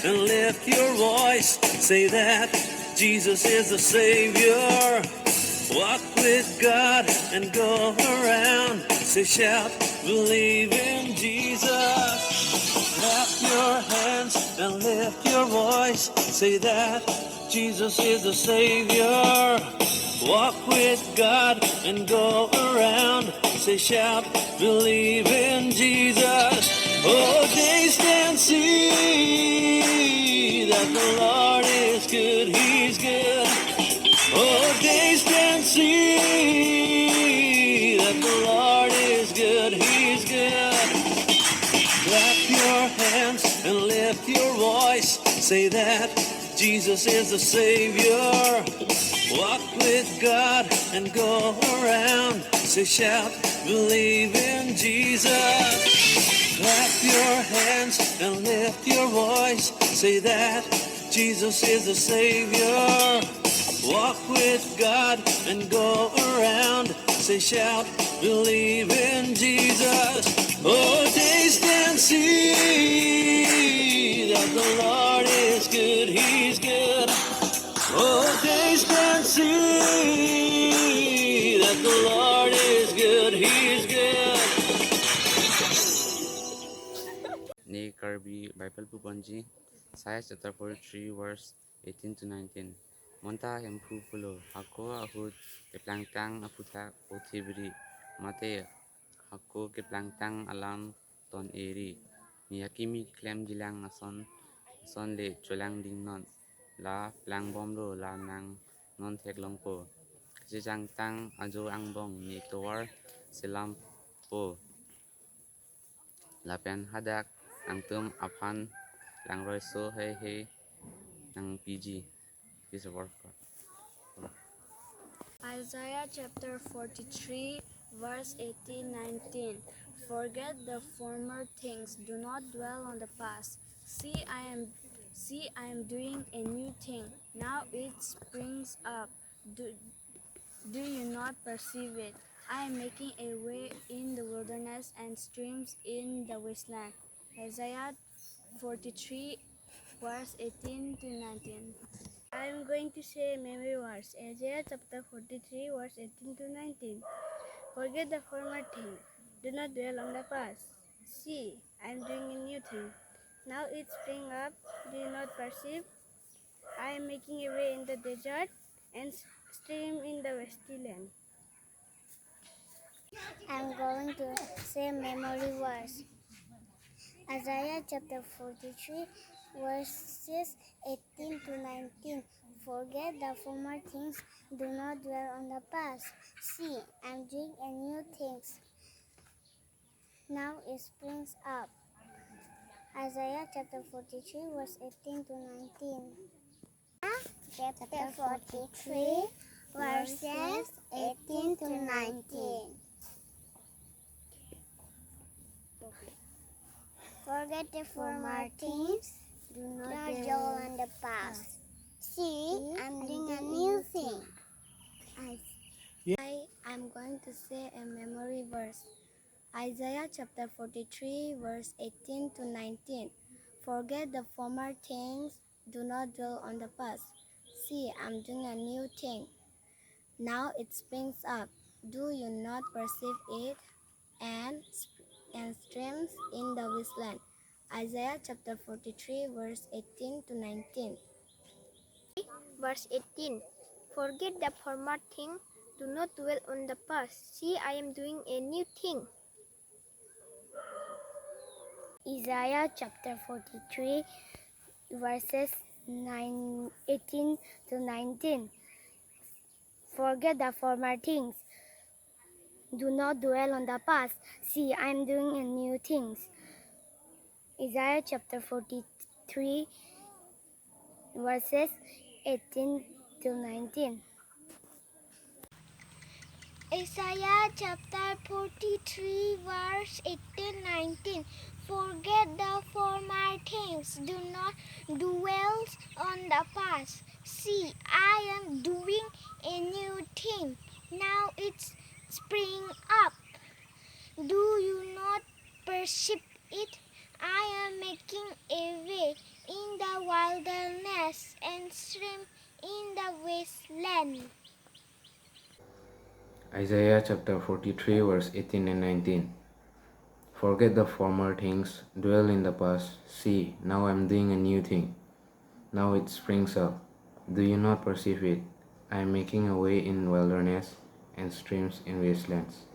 and lift your voice. Say that Jesus is the Savior. Walk with God and go around. Say, shout, believe in Jesus. Clap your hands and lift your voice. Say that Jesus is the Savior. Walk with God and go around. Say, shout, believe in Jesus. Oh, taste and see that the Lord is good. He's good. Oh, taste and see that the Lord is good. He's good. Clap your hands and lift your voice. Say that Jesus is the Savior. Walk with God and go around. Say, shout, believe in Jesus. Clap your hands and lift your voice. Say that Jesus is the Savior. Walk with God and go around. Say, shout, believe in Jesus. Oh, taste and see that the Lord is good. He's good. Oh, taste and see that the Lord is good. He's good. Ni Karbi Bible Pupanji, Isaiah chapter 43, verse 18 to 19. Monta hempu pulo, ako ahud keplangtang aputa otibri, mate ako keplangtang alam ton eri, ni akimi klem jilang ason le cholang ding non, la plang bom lo la nang non tek long po, jang tang ajo ang bong ni towar selam po, la pen hadak ang tum apan lang roi so hey ng PG. This is a word for Isaiah chapter 43, verse 18-19. Forget the former things, do not dwell on the past. See, I am doing a new thing. Now it springs up. Do you not perceive it? I am making a way in the wilderness and streams in the wasteland. Isaiah 43, verse 18-19. I am going to say memory verse. Isaiah chapter 43, verse 18-19. Forget the former thing. Do not dwell on the past. See, I am doing a new thing. Now it spring up. Do you not perceive? I am making a way in the desert and stream in the wasteland. I am going to say memory verse. Isaiah chapter 43, verses 18-19. Forget the former things, do not dwell on the past. See, I am doing a new thing. Now it springs up. Isaiah chapter 43, verse 18-19. Chapter 43, verses 18-19. Forget the former things, do not dwell on the past. See, I'm doing a new thing. I'm going to say a memory verse. Isaiah chapter 43, verse 18-19. Forget the former things, do not dwell on the past. See, I'm doing a new thing. Now it springs up. Do you not perceive it? And streams in the wasteland. Isaiah chapter 43, verse 18-19. Verse 18. Forget the former thing, do not dwell on the past. See, I am doing a new thing. Isaiah chapter 43, verses 18-19. Forget the former things, do not dwell on the past. See, I am doing a new thing. Isaiah chapter 43, verses 18-19. Isaiah chapter 43, verse 18-19. Forget the former things, do not dwell on the past. See, I am doing a new thing. Now it's spring up. Do you not perceive it? I am making a way in the wilderness and stream in the wasteland. Isaiah chapter 43, verse 18 and 19. Forget the former things, dwell in the past. See, now I am doing a new thing. Now it springs up. Do you not perceive it? I am making a way in wilderness and streams in wastelands.